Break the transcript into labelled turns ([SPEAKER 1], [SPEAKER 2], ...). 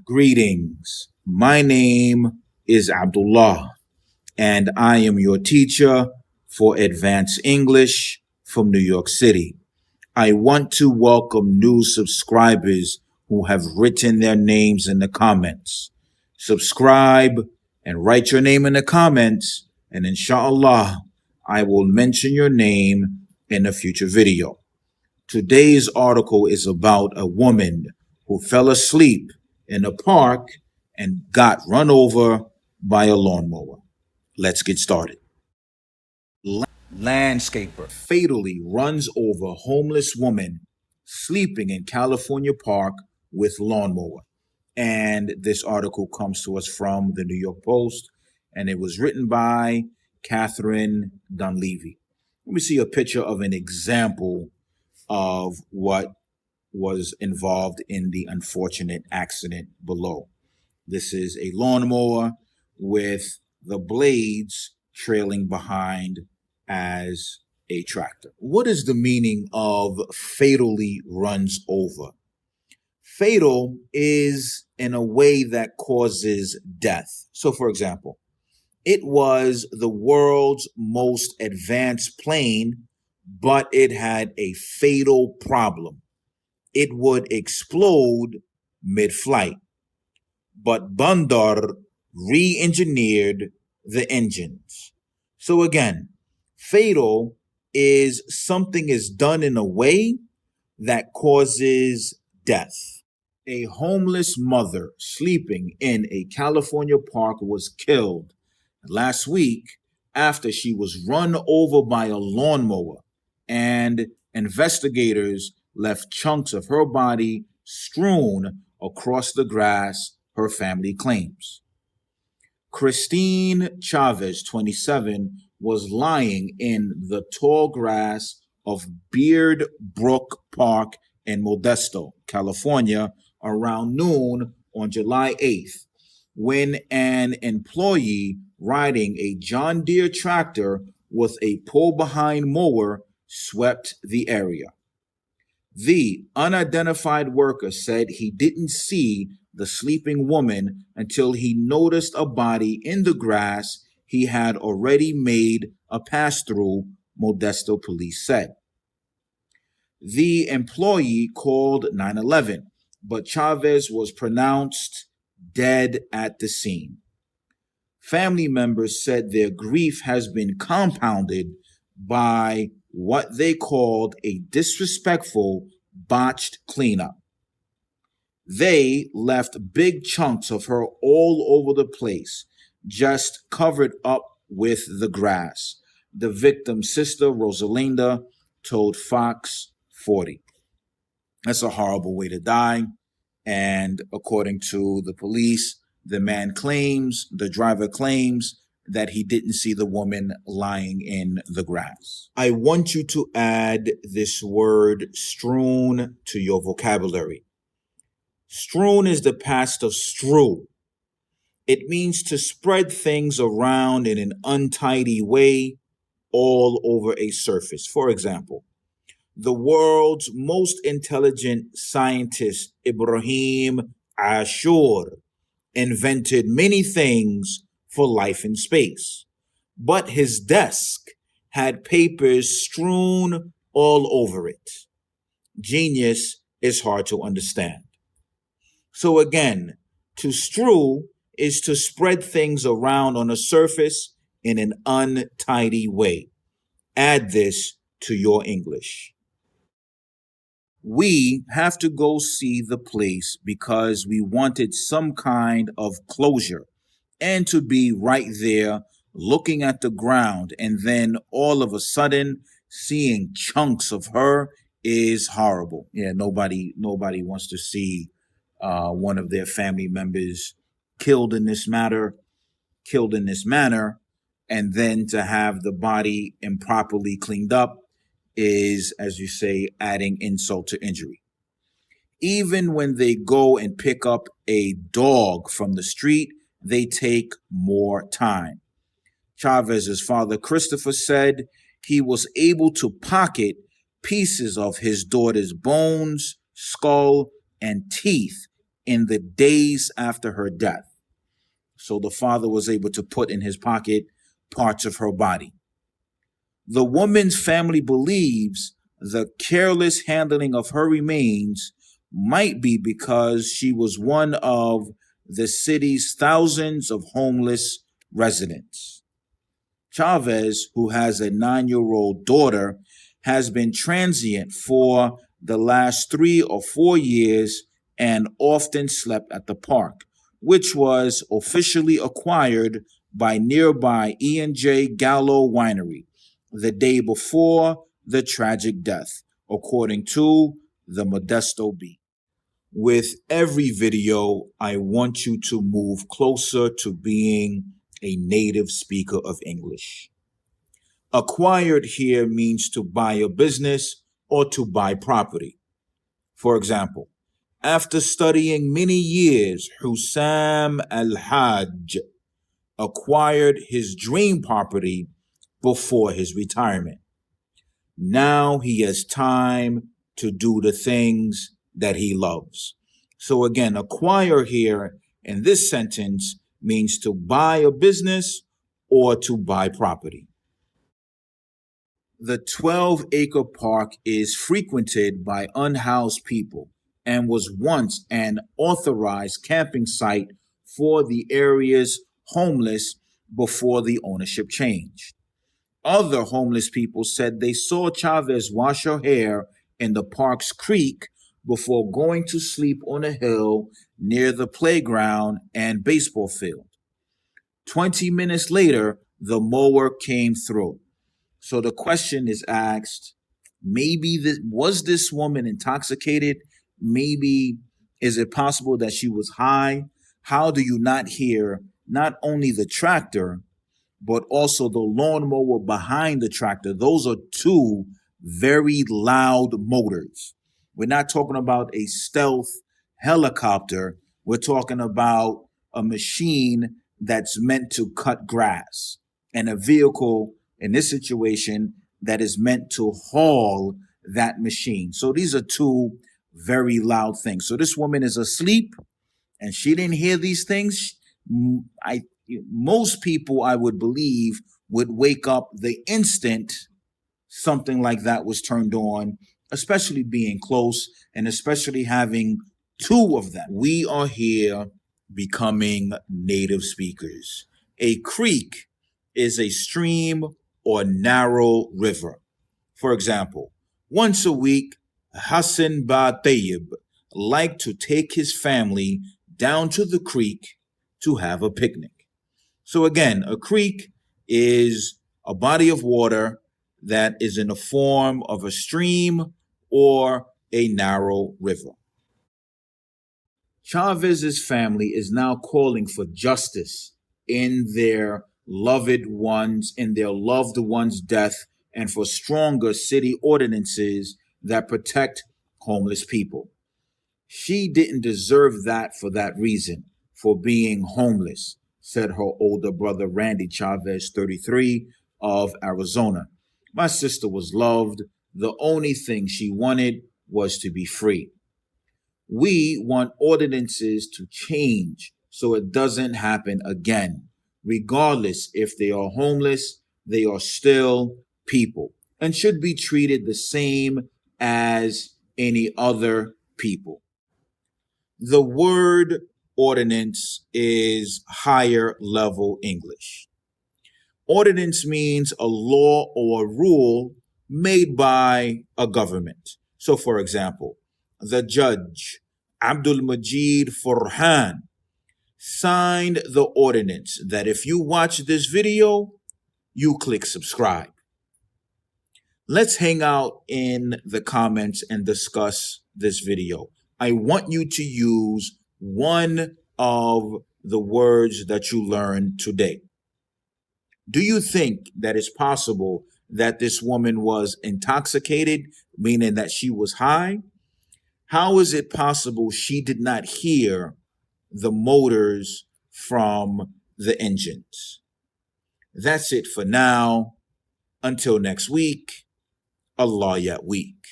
[SPEAKER 1] Greetings. My name is Abdullah, and I am your teacher for Advanced English from New York City. I want to welcome new subscribers who have written their names in the comments. Subscribe and write your name in the comments, and inshallah, I will mention your name in a future video. Today's article is about a woman who fell asleep in a park and got run over by a lawnmower. Let's get started. Landscaper fatally runs over homeless woman sleeping in California park with lawnmower. And this article comes to us from the New York Post, and it was written by Catherine Dunleavy. Let me see a picture of an example of what was involved in the unfortunate accident below. This is a lawnmower with the blades trailing behind as a tractor. What is the meaning of fatally runs over? Fatal is in a way that causes death. So, for example, it was the world's most advanced plane, but it had a fatal problem. It would explode mid-flight. But Bandar re-engineered the engines. So again, fatal is something is done in a way that causes death. A homeless mother sleeping in a California park was killed last week after she was run over by a lawnmower, and investigators left chunks of her body strewn across the grass, her family claims. Christine Chavez, 27, was lying in the tall grass of Beard Brook Park in Modesto, California, around noon on July 8th, when an employee riding a John Deere tractor with a pull-behind mower swept the area. The unidentified worker said he didn't see the sleeping woman until he noticed a body in the grass he had already made a pass-through, Modesto police said. The employee called 911, but Chavez was pronounced dead at the scene. Family members said their grief has been compounded by what they called a disrespectful, botched cleanup. They left big chunks of her all over the place, just covered up with the grass, the victim's sister, Rosalinda, told Fox 40. That's a horrible way to die. And according to the police, the driver claims that he didn't see the woman lying in the grass. I want you to add this word strewn to your vocabulary. Strewn is the past of strew. It means to spread things around in an untidy way all over a surface. For example, the world's most intelligent scientist, Ibrahim Ashur, invented many things for life in space, but his desk had papers strewn all over it. Genius is hard to understand. So again, to strew is to spread things around on a surface in an untidy way. Add this to your English. We have to go see the place because we wanted some kind of closure and to be right there looking at the ground, and then all of a sudden seeing chunks of her is horrible. Yeah, nobody wants to see one of their family members killed in this manner, and then to have the body improperly cleaned up is, as you say, adding insult to injury. Even when they go and pick up a dog from the street, they take more time. Chavez's father, Christopher, said he was able to pocket pieces of his daughter's bones, skull, and teeth in the days after her death. So the father was able to put in his pocket parts of her body. The woman's family believes the careless handling of her remains might be because she was one of the city's thousands of homeless residents. Chavez, who has a 9-year-old daughter, has been transient for the last 3 or 4 years and often slept at the park, which was officially acquired by nearby E&J Gallo Winery the day before the tragic death, according to the Modesto Bee. With every video, I want you to move closer to being a native speaker of English. Acquired here means to buy a business or to buy property. For example, after studying many years, Hussam Al-Hajj acquired his dream property before his retirement. Now he has time to do the things that he loves. So again, acquire here in this sentence means to buy a business or to buy property. The 12-acre park is frequented by unhoused people and was once an authorized camping site for the area's homeless before the ownership changed. Other homeless people said they saw Chavez wash her hair in the park's creek before going to sleep on a hill near the playground and baseball field. 20 minutes later, the mower came through. So the question is asked, was this woman intoxicated? Maybe is it possible that she was high? How do you not hear not only the tractor, but also the lawnmower behind the tractor? Those are two very loud motors. We're not talking about a stealth helicopter. We're talking about a machine that's meant to cut grass, and a vehicle in this situation that is meant to haul that machine. So these are two very loud things. So this woman is asleep and she didn't hear these things. Most people, I would believe, would wake up the instant something like that was turned on, especially being close and especially having two of them. We are here becoming native speakers. A creek is a stream or narrow river. For example, once a week, Hassan Ba Tayyib liked to take his family down to the creek to have a picnic. So again, a creek is a body of water that is in the form of a stream or a narrow river. Chavez's family is now calling for justice in their loved one's death and for stronger city ordinances that protect homeless people. She didn't deserve that for that reason, for being homeless, said her older brother Randy Chavez, 33, of Arizona. My sister was loved. The only thing she wanted was to be free. We want ordinances to change so it doesn't happen again. Regardless if they are homeless, they are still people and should be treated the same as any other people. The word ordinance is higher level English. Ordinance means a law or a rule made by a government. So, for example, the judge, Abdul Majid Farhan, signed the ordinance that if you watch this video, you click subscribe. Let's hang out in the comments and discuss this video. I want you to use one of the words that you learned today. Do you think that it's possible that this woman was intoxicated, meaning that she was high? How is it possible she did not hear the motors from the engines? That's it for now. Until next week, Allah Yat Week.